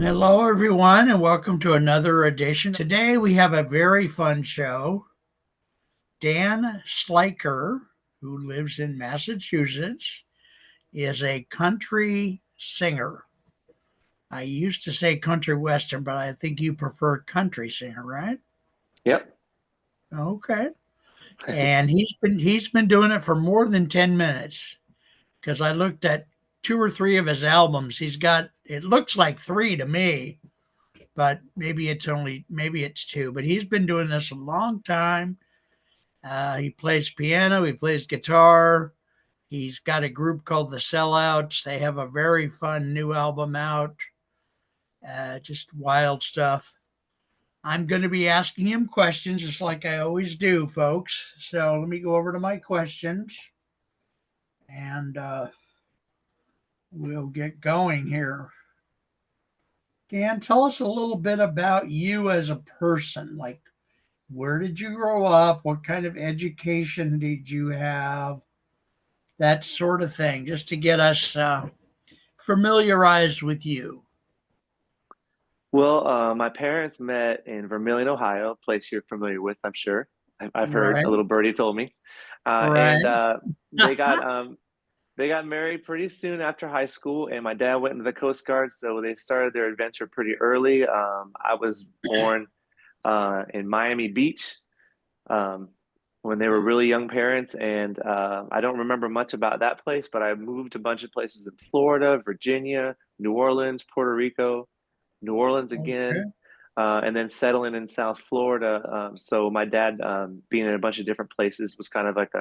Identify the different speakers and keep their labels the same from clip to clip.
Speaker 1: Hello, everyone, and welcome to another edition. Today we have a very fun show. Dan Slyker, who lives in Massachusetts, is a country singer. I used to say country western, but I think you prefer country singer, right?
Speaker 2: Yep.
Speaker 1: Okay. And he's been doing it for more than 10 minutes because I looked at two or three of his albums. He's got it looks like three to me, but maybe it's two. But he's been doing this a long time. He plays piano, he plays guitar. He's got a group called the Sellouts. They have a very fun new album out. Just wild stuff. I'm going to be asking him questions just like I always do, folks. So let me go over to my questions and we'll get going here. Dan, tell us a little bit about you as a person. Like, where did you grow up? What kind of education did you have? That sort of thing, just to get us familiarized with you.
Speaker 2: Well, my parents met in Vermilion, Ohio, a place you're familiar with, I'm sure. I've heard
Speaker 1: Right,
Speaker 2: a little birdie told me, and
Speaker 1: right.
Speaker 2: they got married pretty soon after high school, and my dad went into the Coast Guard, so they started their adventure pretty early. I was born in Miami Beach um, when they were really young parents, and I don't remember much about that place, but I moved a bunch of places in Florida, Virginia, New Orleans, Puerto Rico. New Orleans again,
Speaker 1: Okay,
Speaker 2: and then settling in South Florida. So my dad being in a bunch of different places was kind of like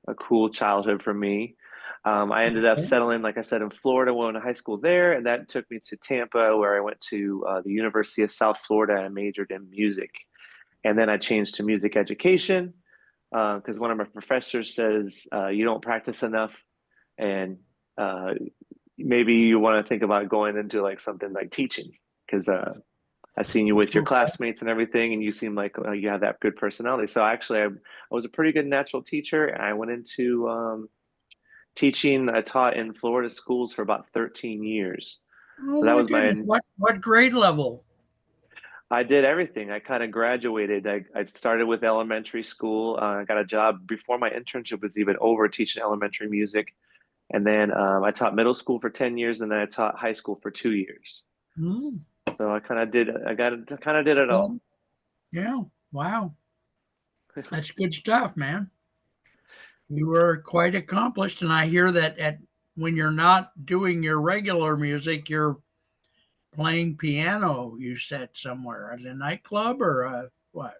Speaker 2: a cool childhood for me. I ended up
Speaker 1: okay,
Speaker 2: settling, like I said, in Florida, went to high school there, and that took me to Tampa, where I went to the University of South Florida and majored in music. And then I changed to music education because one of my professors says you don't practice enough, and uh, maybe you want to think about going into like something like teaching because I've seen you with your
Speaker 1: okay.
Speaker 2: classmates and everything, and you seem like you have that good personality. So actually, I was a pretty good natural teacher, and I went into teaching. I taught in Florida schools for about 13 years.
Speaker 1: Oh
Speaker 2: So that
Speaker 1: my
Speaker 2: was
Speaker 1: goodness,
Speaker 2: my,
Speaker 1: what grade level?
Speaker 2: I did everything. I kind of graduated. I started with elementary school. I got a job before my internship was even over teaching elementary music. And then I taught middle school for 10 years, and then I taught high school for 2 years.
Speaker 1: Hmm.
Speaker 2: So I kind of did it all.
Speaker 1: Well, yeah. Wow, that's good stuff, man. You were quite accomplished, and I hear that at when you're not doing your regular music, you're playing piano. You said somewhere at a nightclub or what?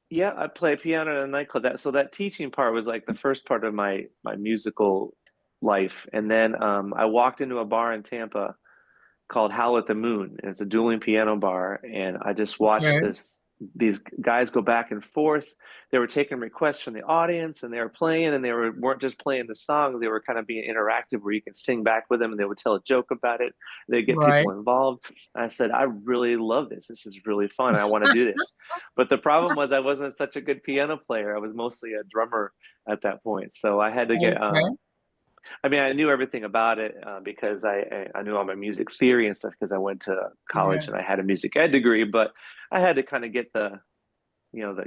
Speaker 2: Yeah, I play piano in a nightclub. That teaching part was like the first part of my musical life. And then I walked into a bar in Tampa called Howl at the Moon. And it's a dueling piano bar, and I just watched
Speaker 1: Okay.
Speaker 2: these guys go back and forth. They were taking requests from the audience, and they were playing, and weren't just playing the song. They were kind of being interactive, where you can sing back with them, and they would tell a joke about it. They get people
Speaker 1: Right.
Speaker 2: involved. And I said, I really love this. This is really fun. I want to do this. But the problem was I wasn't such a good piano player. I was mostly a drummer at that point, so I had to get
Speaker 1: Okay.
Speaker 2: I mean, I knew everything about it because I knew all my music theory and stuff because I went to college
Speaker 1: Yeah.
Speaker 2: and I had a music ed degree, but I had to kind of get you know, the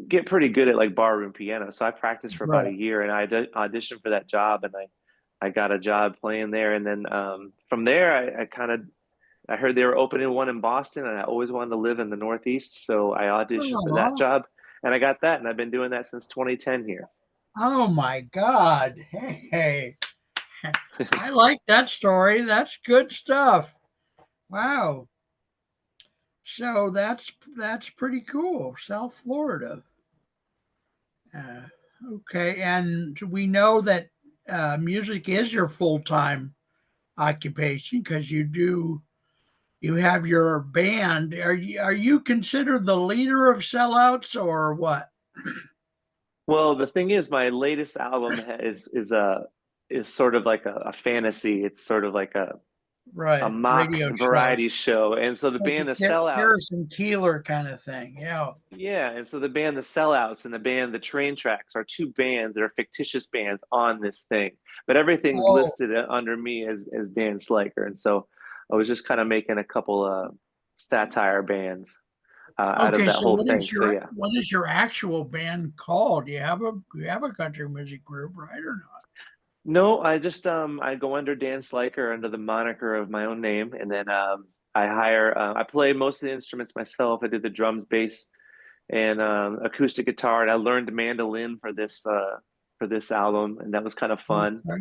Speaker 2: get pretty good at like barroom piano. So I practiced for about a
Speaker 1: Right.
Speaker 2: year, and auditioned for that job, and I got a job playing there. And then from there, I heard they were opening one in Boston, and I always wanted to live in the Northeast, so I auditioned for that
Speaker 1: Oh,
Speaker 2: job, and I got that, and I've been doing that since 2010 here.
Speaker 1: oh my God. Hey, I like that story. That's good stuff. Wow. So that's pretty cool. South Florida. Uh, okay, and we know that music is your full time occupation because you have your band. Are you considered the leader of sellouts or what?
Speaker 2: Well, the thing is, my latest album is sort of like a fantasy. It's sort of like a
Speaker 1: Right,
Speaker 2: mock
Speaker 1: radio show,
Speaker 2: variety show. And so the
Speaker 1: like
Speaker 2: band The
Speaker 1: a
Speaker 2: Sellouts,
Speaker 1: Harrison Keeler kind of thing. Yeah.
Speaker 2: yeah, and so the band The Sellouts and the band The Train Tracks are two bands that are fictitious bands on this thing. But everything's
Speaker 1: Oh,
Speaker 2: listed under me as Dan Slyker. And so I was just kind of making a couple of satire bands out of
Speaker 1: Okay,
Speaker 2: that
Speaker 1: so
Speaker 2: whole thing. So yeah.
Speaker 1: what is your actual band called? You have a country music group, right, or not?
Speaker 2: No, I just I go under Dan Slyker under the moniker of my own name, and then I hire I play most of the instruments myself. I do the drums, bass, and acoustic guitar, and I learned mandolin for this album, and that was kind of fun.
Speaker 1: Okay.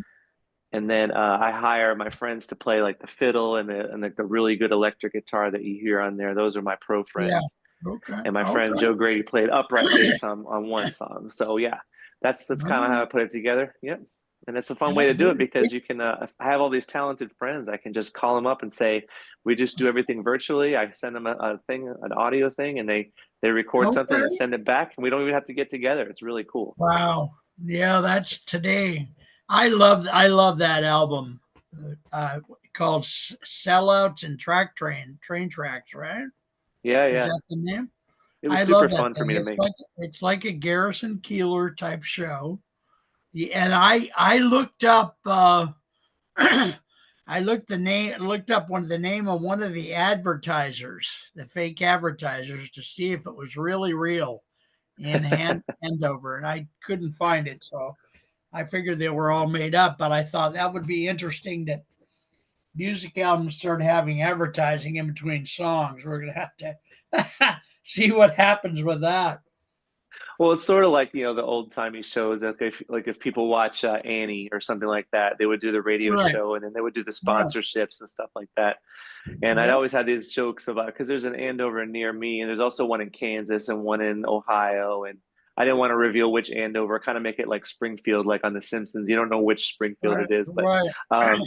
Speaker 2: And then I hire my friends to play like the fiddle and the really good electric guitar that you hear on there. Those are my pro
Speaker 1: Yeah.
Speaker 2: friends.
Speaker 1: Okay.
Speaker 2: And my friend
Speaker 1: Okay.
Speaker 2: Joe Grady played upright bass on one song. So yeah, that's kind of how I
Speaker 1: All
Speaker 2: put it together. Yep. And it's a fun way
Speaker 1: right.
Speaker 2: to do it because you can. If I have all these talented friends, I can just call them up and say, "We just do everything virtually." I send them a thing, an audio thing, and they record something and
Speaker 1: Okay.
Speaker 2: send it back, and we don't even have to get together. It's really cool.
Speaker 1: Wow. Yeah, that's today. I love that album. Uh, called Sellouts and Train Tracks, right?
Speaker 2: Yeah,
Speaker 1: Is
Speaker 2: yeah.
Speaker 1: that the name?
Speaker 2: It was
Speaker 1: I
Speaker 2: super
Speaker 1: love that
Speaker 2: fun for
Speaker 1: thing.
Speaker 2: me to make.
Speaker 1: It's like a Garrison Keeler type show. Yeah, and I looked up I looked up the name of one of the advertisers, the fake advertisers, to see if it was really real in Andover, and I couldn't find it. So I figured they were all made up, but I thought that would be interesting that music albums start having advertising in between songs. We're gonna have to see what happens with that.
Speaker 2: Well, it's sort of like, the old timey shows. Like if people watch Annie or something like that, they would do the radio
Speaker 1: Right.
Speaker 2: show and then they would do the
Speaker 1: Yeah.
Speaker 2: sponsorships and stuff like that. And I'd
Speaker 1: Yeah.
Speaker 2: always had these jokes about because there's an Andover near me and there's also one in Kansas and one in Ohio. And I didn't want to reveal which Andover, kind of make it like Springfield, like on The Simpsons. You don't know which Springfield
Speaker 1: Right.
Speaker 2: it is,
Speaker 1: Right.
Speaker 2: um,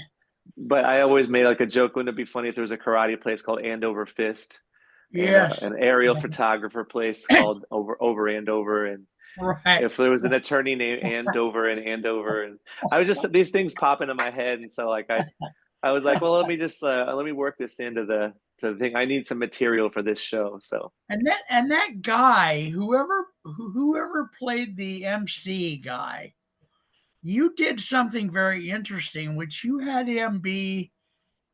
Speaker 2: but I always made like a joke. Wouldn't it be funny if there was a karate place called Andover Fist and
Speaker 1: Yes.
Speaker 2: an aerial photographer place called Over Andover and
Speaker 1: Right.
Speaker 2: if there was an attorney named Andover and Andover, and I was just these things pop into my head, and so like I was like, well, let me work this into the thing. I need some material for this show, so
Speaker 1: And that guy, whoever played the MC guy, you did something very interesting, which you had him be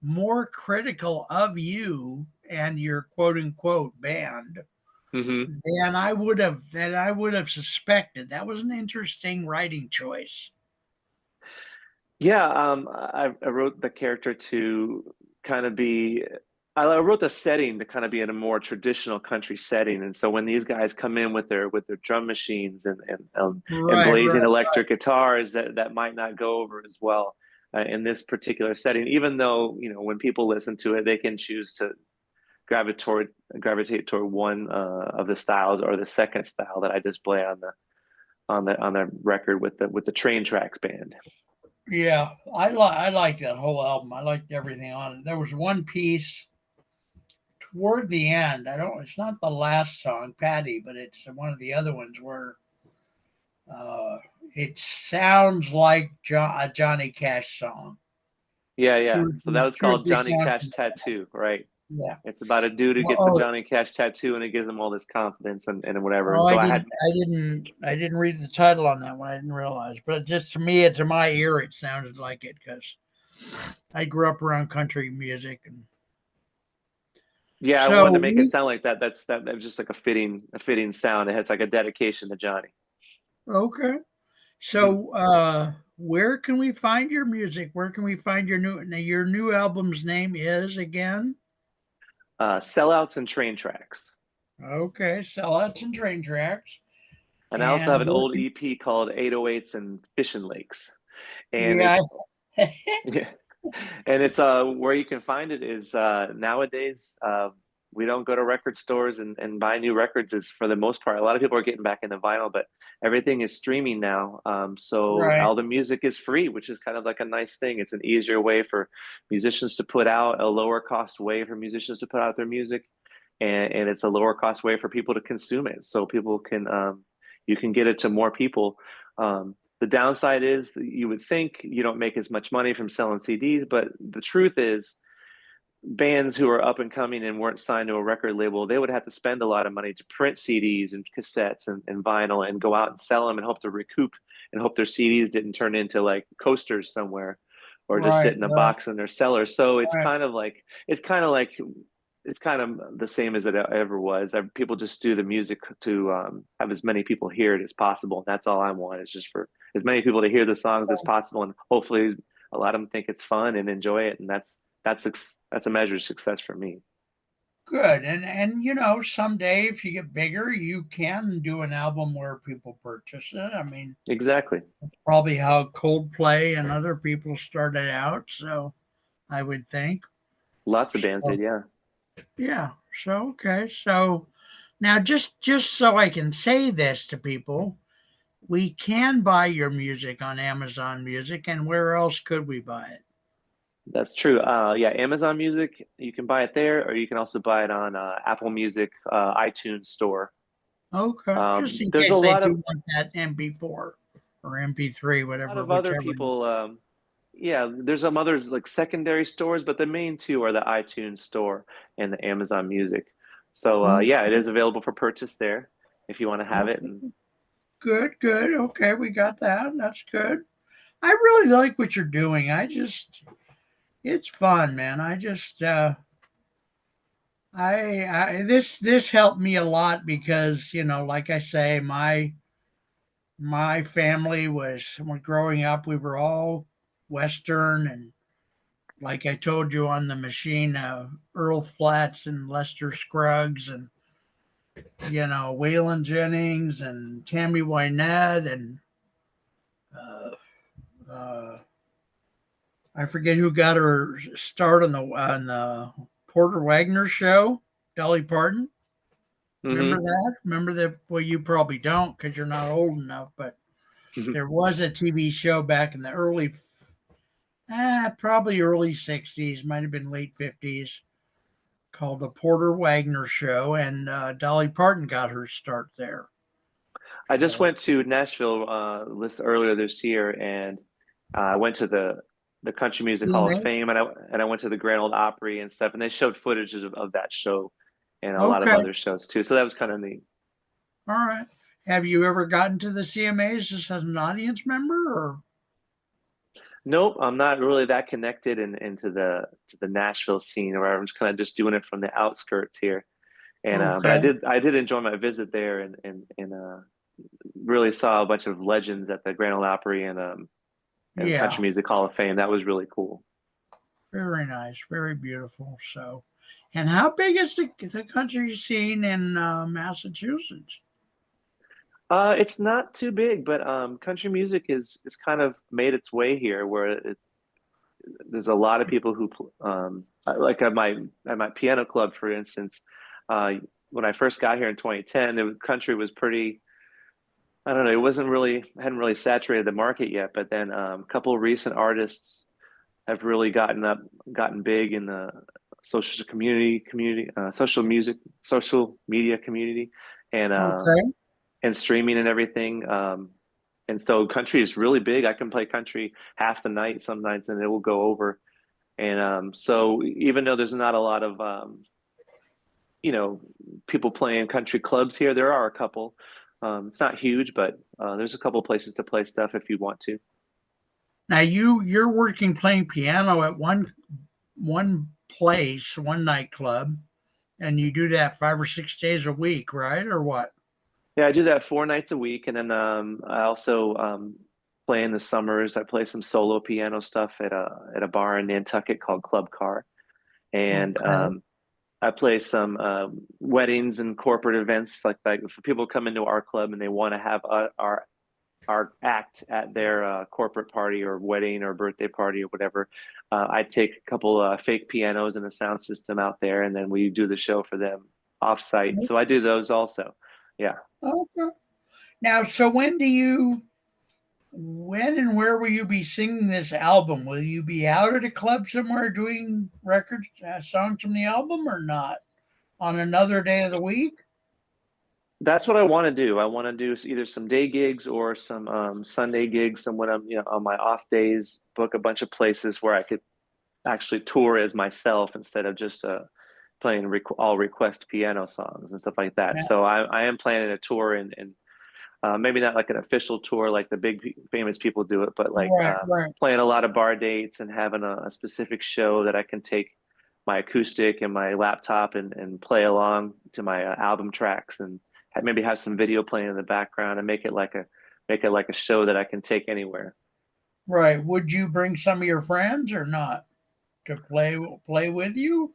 Speaker 1: more critical of you and your quote unquote band
Speaker 2: hmm
Speaker 1: than I would have suspected. That was an interesting writing choice.
Speaker 2: yeah. I wrote the character to kind of be. I wrote the setting to kind of be in a more traditional country setting, and so when these guys come in with their drum machines and
Speaker 1: Right,
Speaker 2: blazing
Speaker 1: right.
Speaker 2: electric guitars, that might not go over as well in this particular setting. Even though when people listen to it, they can choose to gravitate toward one of the styles or the second style that I display on the record with the Train Tracks band.
Speaker 1: Yeah, I liked that whole album. I liked everything on it. There was one piece toward the end. I don't. It's not the last song, Patty, but it's one of the other ones where uh, it sounds like a Johnny Cash song.
Speaker 2: Yeah, yeah. So that was
Speaker 1: Two or
Speaker 2: called
Speaker 1: three
Speaker 2: Johnny
Speaker 1: songs.
Speaker 2: Cash Tattoo, right?
Speaker 1: Yeah.
Speaker 2: It's about a dude who gets a
Speaker 1: Oh,
Speaker 2: Johnny Cash tattoo and it gives him all this confidence and whatever. And
Speaker 1: oh,
Speaker 2: so I had
Speaker 1: I didn't read the title on that one. I didn't realize, but just to me, to my ear, it sounded like it because I grew up around country music, and
Speaker 2: yeah, I
Speaker 1: so
Speaker 2: wanted to make it sound like that. That was just like a fitting sound. It has like a dedication to Johnny.
Speaker 1: okay.
Speaker 2: Mhm.
Speaker 1: So, where can we find your music? Where can we find your new album's name is again?
Speaker 2: Sellouts and Train Tracks.
Speaker 1: Okay, Sellouts and Train Tracks.
Speaker 2: And I also have
Speaker 1: And
Speaker 2: an old EP called 808s and Fishing Lakes. And
Speaker 1: yeah,
Speaker 2: it's yeah, and it's where you can find it is nowadays we don't go to record stores and buy new records is for the most part. A lot of people are getting back into vinyl, but everything is streaming now. So
Speaker 1: right.
Speaker 2: all the music is free, which is kind of like a nice thing. It's an easier way for musicians to put out, a lower cost way for musicians to put out their music, and it's a lower cost way for people to consume it. So people can you can get it to more people. The downside is that you would think you don't make as much money from selling CDs, but the truth is bands who are up and coming and weren't signed to a record label, they would have to spend a lot of money to print CDs and cassettes and vinyl and go out and sell them and hope to recoup and hope their CDs didn't turn into like coasters somewhere or just
Speaker 1: Right,
Speaker 2: sit in a
Speaker 1: right,
Speaker 2: box in their cellar. So
Speaker 1: right.
Speaker 2: it's kind of like it's kind of the same as it ever was. People just do the music to have as many people hear it as possible. And that's all I want is just for as many people to hear the songs as possible, and hopefully a lot of them think it's fun and enjoy it. And that's a measure of success for me.
Speaker 1: Good. And you know, someday if you get bigger, you can do an album where people purchase it. I mean,
Speaker 2: Exactly.
Speaker 1: probably how Coldplay and other people started out, so I would think.
Speaker 2: Lots of bands
Speaker 1: So,
Speaker 2: did, yeah.
Speaker 1: yeah. So okay. So now just so I can say this to people, we can buy your music on Amazon Music, and where else could we buy it?
Speaker 2: That's true. Yeah, Amazon Music, you can buy it there, or you can also buy it on Apple Music, iTunes Store.
Speaker 1: Okay. Just in
Speaker 2: There's a
Speaker 1: case they
Speaker 2: lot of
Speaker 1: do want that MP4 or MP3, whatever,
Speaker 2: other
Speaker 1: whichever.
Speaker 2: people. Yeah, there's some others like secondary stores, but the main two are the iTunes Store and the Amazon Music. So yeah, it
Speaker 1: Okay.
Speaker 2: is available for purchase there if you want to have it. And
Speaker 1: Okay. Good, good. Okay, we got that. That's good. I really like what you're doing. It's fun, man. I this helped me a lot because, you know, like I say, my family was, when growing up, we were all Western, and like I told you on the machine, Earl Flats and Lester Scruggs, and, you know, Waylon Jennings and Tammy Wynette, and uh, uh, I forget who got her start on the Porter Wagner show. Dolly Parton. Remember
Speaker 2: hmm
Speaker 1: that? Remember that? Well, you probably don't because you're not old enough. But there was a TV show back in the probably early '60s, might have been late '50s, called the Porter Wagner Show, and Dolly Parton got her start there.
Speaker 2: I just
Speaker 1: So,
Speaker 2: went to Nashville earlier this year, and I went to the Country Music Hall of
Speaker 1: CMA.
Speaker 2: Fame, and I went to the Grand Ole Opry and stuff, and they showed footage of that show and a lot of
Speaker 1: Okay,
Speaker 2: other shows too. So that was kind of neat.
Speaker 1: all right. Have you ever gotten to the CMAs just as an audience member, or
Speaker 2: Nope, I'm not really that connected into the Nashville scene, or I'm just kind of just doing it from the outskirts here. And but
Speaker 1: okay?
Speaker 2: I did enjoy my visit there, and really saw a bunch of legends at the Grand Ole Opry and Country
Speaker 1: Yeah,
Speaker 2: Music Hall of Fame. That was really cool.
Speaker 1: very nice, very beautiful. So, and how big is the country scene in Massachusetts?
Speaker 2: It's not too big, but country music is kind of made its way here, where there's a lot of people who like at my piano club, for instance. Uh, when I first got here in 2010, the country was pretty. I don't know. It wasn't really hadn't really saturated the market yet, but then a couple of recent artists have really gotten big in the social media community, and
Speaker 1: Okay.
Speaker 2: streaming and everything. And so country is really big. I can play country half the night some nights, and it will go over. And so even though there's not a lot of you know people playing country clubs here, there are a couple. It's not huge, but there's a couple places to play stuff if you want to.
Speaker 1: Now you're working playing piano at one place, one nightclub, and you do that 5 or 6 days a week, right? Or what?
Speaker 2: Yeah, I do that 4 nights a week, and then I also play in the summers. I play some solo piano stuff at a bar in Nantucket called Club Car, and
Speaker 1: Okay.
Speaker 2: I play some weddings and corporate events. Like if people come into our club and they want to have our act at their corporate party or wedding or birthday party or whatever, I take a couple fake pianos and a sound system out there, and then we do the show for them off site. So I do those also. Yeah.
Speaker 1: Okay. Now, so when and where will you be singing this album? Will you be out at a club somewhere doing records, songs from the album, or not? On another day of the week?
Speaker 2: That's what I want to do. I want to do either some day gigs or some Sunday gigs. And when I'm, on my off days, book a bunch of places where I could actually tour as myself instead of just playing all request piano songs and stuff like that.
Speaker 1: Now,
Speaker 2: So I am planning a tour in maybe not like an official tour like the big famous people do it, but like
Speaker 1: Right.
Speaker 2: playing a lot of bar dates and having a specific show that I can take my acoustic and my laptop and play along to my album tracks and maybe have some video playing in the background and make it like a show that I can take anywhere.
Speaker 1: Right. Would you bring some of your friends or not to play with you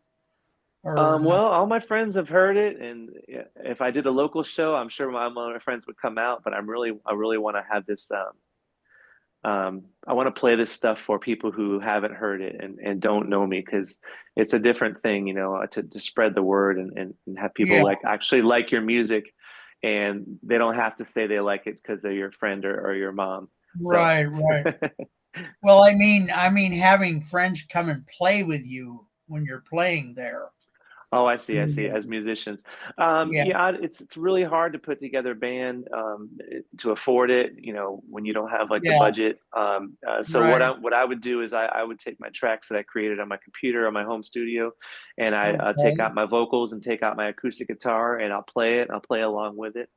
Speaker 1: or not?
Speaker 2: Well, all my friends have heard it, and if I did a local show, I'm sure one of my friends would come out. But I really want to have this. I want to play this stuff for people who haven't heard it and don't know me because it's a different thing, to spread the word and have people
Speaker 1: Yeah.
Speaker 2: like actually like your music, and they don't have to say they like it because they're your friend or your mom. So.
Speaker 1: Right. Well, I mean, having friends come and play with you when you're playing there.
Speaker 2: Oh, I see. I see. As musicians,
Speaker 1: Yeah.
Speaker 2: yeah, it's really hard to put together a band to afford it. When you don't have like the
Speaker 1: Yeah.
Speaker 2: budget. So
Speaker 1: Right.
Speaker 2: what I would do is I would take my tracks that I created on my computer on my home studio, and I take
Speaker 1: Okay.
Speaker 2: out my vocals and take out my acoustic guitar and I'll play it. I'll play along with it,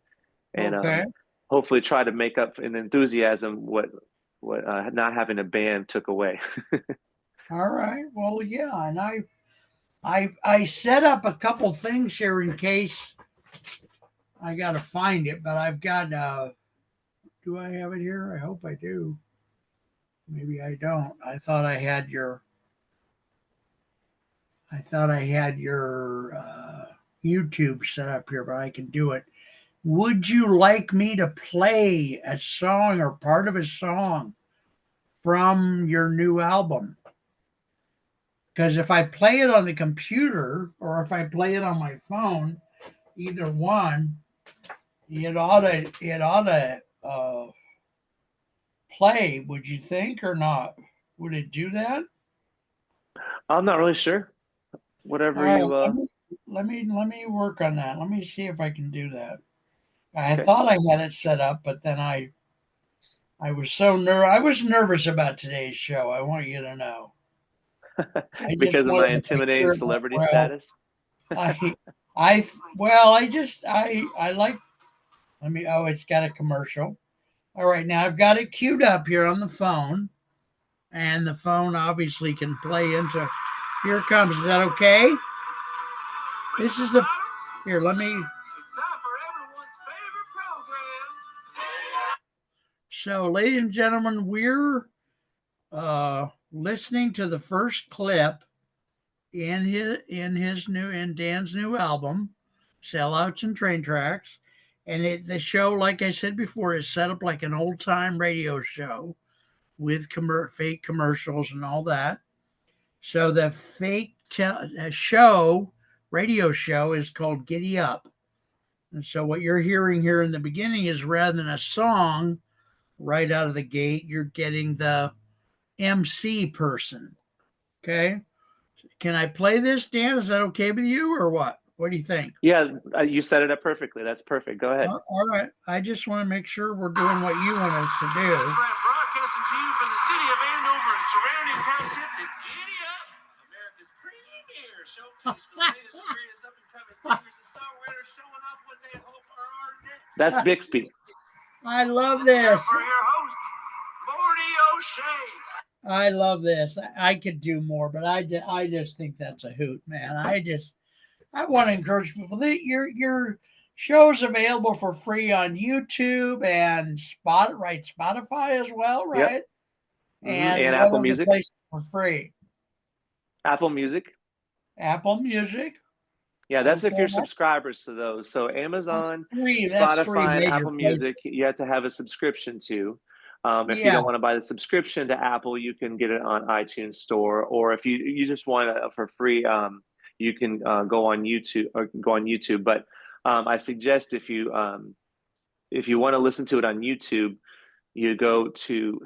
Speaker 2: and
Speaker 1: Okay.
Speaker 2: hopefully try to make up in enthusiasm what not having a band took away.
Speaker 1: All right. Well, yeah, and I set up a couple things here in case I got to find it, but I've got do I have it here? I hope I do. Maybe I don't. I thought I had your YouTube set up here, but I can do it. Would you like me to play a song or part of a song from your new album? Because if I play it on the computer or if I play it on my phone, either one, it ought to play. Would you think or not? Would it do that?
Speaker 2: I'm not really sure.
Speaker 1: All
Speaker 2: Whatever
Speaker 1: right,
Speaker 2: you
Speaker 1: let me work on that. Let me see if I can do that. I
Speaker 2: okay.
Speaker 1: thought I had it set up, but then I was I was nervous about today's show. I want you to know. I just
Speaker 2: Because of my
Speaker 1: wanted to make
Speaker 2: intimidating
Speaker 1: sure it went
Speaker 2: celebrity
Speaker 1: well.
Speaker 2: status.
Speaker 1: I I like. Let me. Oh, it's got a commercial. All right, now I've got it queued up here on the phone, and the phone obviously can play into. Here it comes. Is that okay? This is the. Here, let me. So, ladies and gentlemen, we're listening to the first clip in Dan's new album, Sellouts and Train Tracks. And the show, like I said before, is set up like an old time radio show with fake commercials and all that. So the radio show is called Giddy Up. And so what you're hearing here in the beginning is rather than a song right out of the gate, you're getting the MC person. Okay. Can I play this, Dan? Is that okay with you or what? What do you think?
Speaker 2: Yeah, you set it up perfectly. That's perfect. Go ahead.
Speaker 1: All right. I just want to make sure we're doing what you want us to do.
Speaker 3: Broadcasting to you from the city of Andover and surrounding townships, it's Giddy Up, America's premier showcase for the latest and greatest up-and-coming singers and songwriters showing off what they hope are our next.
Speaker 2: That's Bixby.
Speaker 1: I love this.
Speaker 3: For your host, Morty O'Shea.
Speaker 1: I love this. I could do more, but I just think that's a hoot, man. I want to encourage people that your show's available for free on YouTube and Spotify as well, right?
Speaker 2: Yep.
Speaker 1: And
Speaker 2: And
Speaker 1: what
Speaker 2: Apple
Speaker 1: other
Speaker 2: Music.
Speaker 1: places for free?
Speaker 2: Apple Music.
Speaker 1: Apple Music.
Speaker 2: Yeah, that's if
Speaker 1: Okay,
Speaker 2: you're subscribers to those. So Amazon,
Speaker 1: that's free
Speaker 2: Spotify, and
Speaker 1: major
Speaker 2: Apple
Speaker 1: places.
Speaker 2: Music, you have to have a subscription to. If you
Speaker 1: Yeah.
Speaker 2: don't want to buy the subscription to Apple, you can get it on iTunes Store, or if you just want it for free, you can go on YouTube. But I suggest if you want to listen to it on YouTube, you go through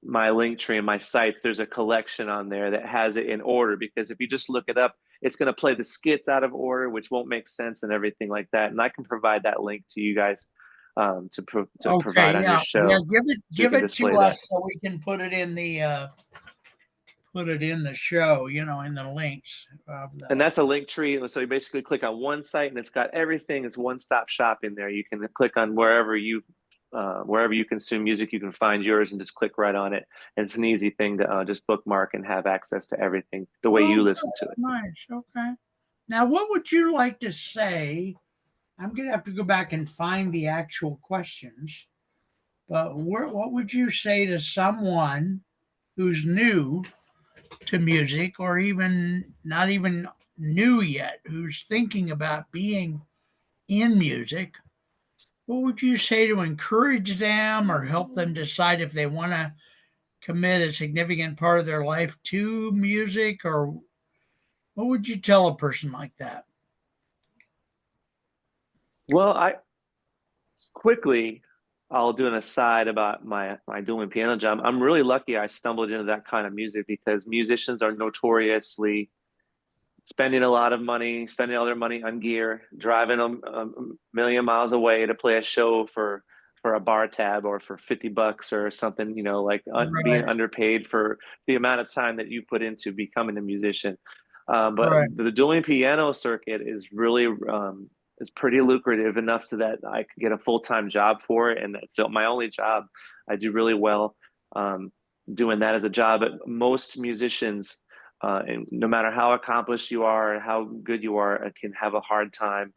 Speaker 2: my link tree and my sites. There's a collection on there that has it in order, because if you just look it up, it's going to play the skits out of order, which won't make sense and everything like that. And I can provide that link to you guys to provide on your show.
Speaker 1: Yeah, give
Speaker 2: so
Speaker 1: it to us so we can put it in the put it in the show, in the links of
Speaker 2: And
Speaker 1: the.
Speaker 2: that's a link tree. So you basically click on one site and it's got everything. It's one-stop shop in there. You can click on wherever you consume music, you can find yours and just click right on it. And it's an easy thing to just bookmark and have access to everything the way you
Speaker 1: Oh,
Speaker 2: listen to it.
Speaker 1: nice. Okay. Now, what would you like to say? I'm going to have to go back and find the actual questions. But what would you say to someone who's new to music, or even not even new yet, who's thinking about being in music? What would you say to encourage them or help them decide if they want to commit a significant part of their life to music? Or what would you tell a person like that?
Speaker 2: Well, I'll do an aside about my dueling piano job. I'm really lucky I stumbled into that kind of music because musicians are notoriously spending a lot of money, spending all their money on gear, driving a million miles away to play a show for a bar tab or for $50 or something, like being
Speaker 1: Right,
Speaker 2: underpaid for the amount of time that you put into becoming a musician. But
Speaker 1: right,
Speaker 2: the dueling piano circuit is really is pretty lucrative enough so that I could get a full-time job for it, and that's my only job. I do really well doing that as a job. But most musicians, and no matter how accomplished you are and how good you are, can have a hard time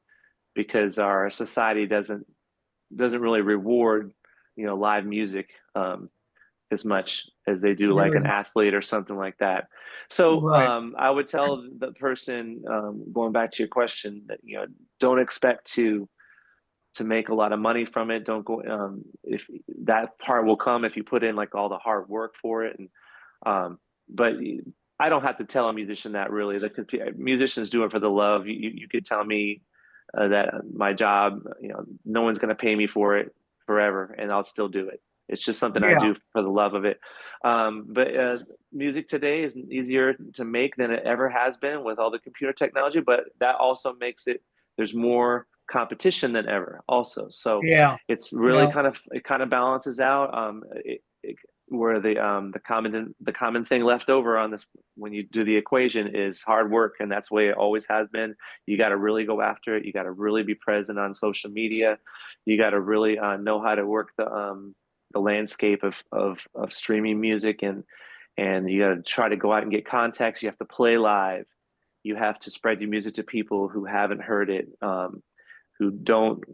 Speaker 2: because our society doesn't really reward live music as much as they do like
Speaker 1: very
Speaker 2: an
Speaker 1: much.
Speaker 2: athlete or something like that. So
Speaker 1: Right.
Speaker 2: I would tell the person, going back to your question, that don't expect to make a lot of money from it. Don't go if that part will come if you put in like all the hard work for it. And but I don't have to tell a musician that really. Like, musicians do it for the love. You could tell me that my job, no one's going to pay me for it forever, and I'll still do it. It's just something I
Speaker 1: Yeah.
Speaker 2: do for the love of it. But music today is easier to make than it ever has been with all the computer technology. But that also makes there's more competition than ever also. So
Speaker 1: Yeah.
Speaker 2: it's really
Speaker 1: Yeah.
Speaker 2: kind of balances out. Where the common thing left over on this when you do the equation is hard work, and that's the way it always has been. You got to really go after it. You got to really be present on social media. You got to really know how to work the landscape of streaming music, and you got to try to go out and get contacts. You have to play live. You have to spread your music to people who haven't heard it, who don't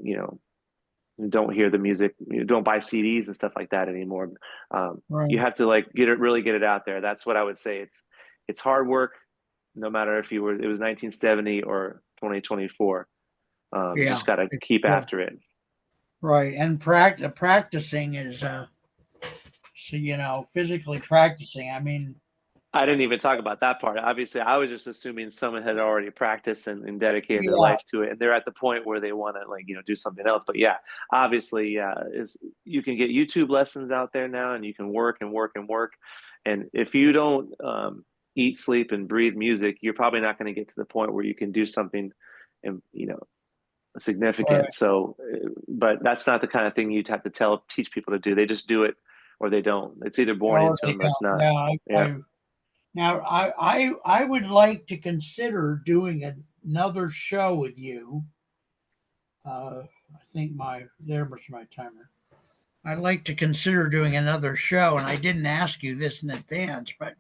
Speaker 2: hear the music, don't buy CDs and stuff like that anymore. You
Speaker 1: Right.
Speaker 2: have to like really get it out there. That's what I would say. It's hard work, no matter if it was 1970 or 2024.
Speaker 1: Yeah.
Speaker 2: Just got to keep
Speaker 1: Yeah.
Speaker 2: after it.
Speaker 1: Right. And practicing is, so, physically practicing. I mean,
Speaker 2: I didn't even talk about that part. Obviously, I was just assuming someone had already practiced and dedicated their
Speaker 1: yeah.
Speaker 2: life to it, and they're at the point where they want to do something else. But yeah, obviously, yeah, is you can get YouTube lessons out there now, and you can work and work and work. And if you don't eat, sleep, and breathe music, you're probably not going to get to the point where you can do something, and
Speaker 1: Right.
Speaker 2: significant. So, but that's not the kind of thing you'd have to teach people to do. They just do it or they don't. It's either born
Speaker 1: Or
Speaker 2: into
Speaker 1: they
Speaker 2: them or
Speaker 1: don't.
Speaker 2: it's not.
Speaker 1: Yeah.
Speaker 2: Yeah.
Speaker 1: Now, I would like to consider doing another show with you. I think there was my timer. I'd like to consider doing another show, and I didn't ask you this in advance, but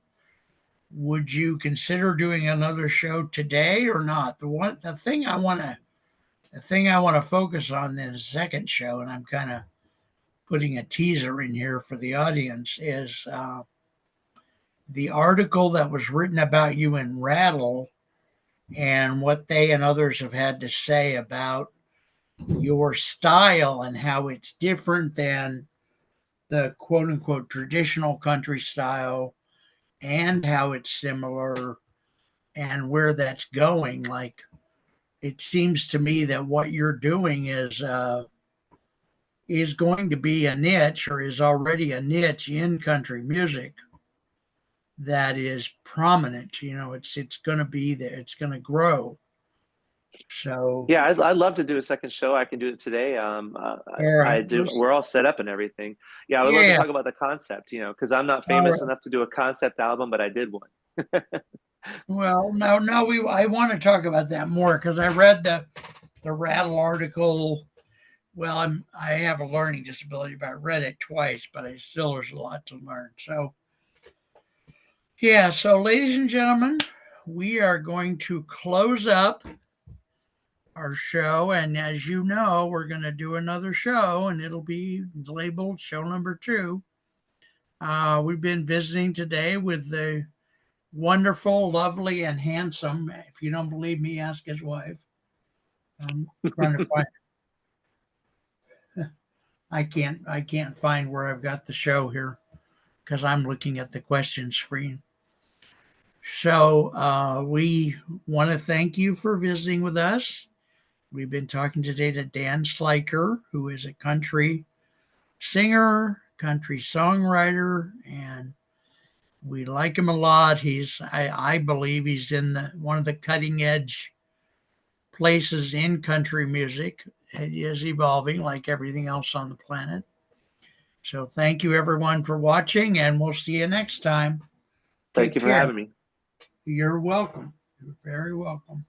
Speaker 1: would you consider doing another show today or not? The thing I want to focus on in the second show, and I'm kind of putting a teaser in here for the audience, is the article that was written about you in Rattle and what they and others have had to say about your style and how it's different than the quote unquote traditional country style, and how it's similar and where that's going. Like, it seems to me that what you're doing is going to be a niche, or is already a niche in country music that is prominent. It's going to be there. It's going to grow. So
Speaker 2: Yeah, I'd love to do a second show. I can do it today.
Speaker 1: all
Speaker 2: I
Speaker 1: right,
Speaker 2: do. We're all set up and everything. Yeah, I would love to
Speaker 1: yeah,
Speaker 2: talk about the concept, because I'm not
Speaker 1: all
Speaker 2: famous
Speaker 1: right.
Speaker 2: enough to do a concept album, but I did one.
Speaker 1: Well, no, I want to talk about that more because I read the Rattle article. Well, I have a learning disability, but I read it twice, but I still there's a lot to learn. So yeah, so ladies and gentlemen, we are going to close up our show, and as you know, we're going to do another show, and it'll be labeled show number 2. We've been visiting today with the wonderful, lovely, and handsome. If you don't believe me, ask his wife. I'm trying to find. I can't find where I've got the show here because I'm looking at the question screen. So we want to thank you for visiting with us. We've been talking today to Dan Slyker, who is a country singer, country songwriter, and we like him a lot. I believe he's in one of the cutting edge places in country music. It is evolving like everything else on the planet. So thank you everyone for watching, and we'll see you next time.
Speaker 2: Thank
Speaker 1: Take
Speaker 2: you for
Speaker 1: care.
Speaker 2: having me.
Speaker 1: You're welcome. You're very welcome.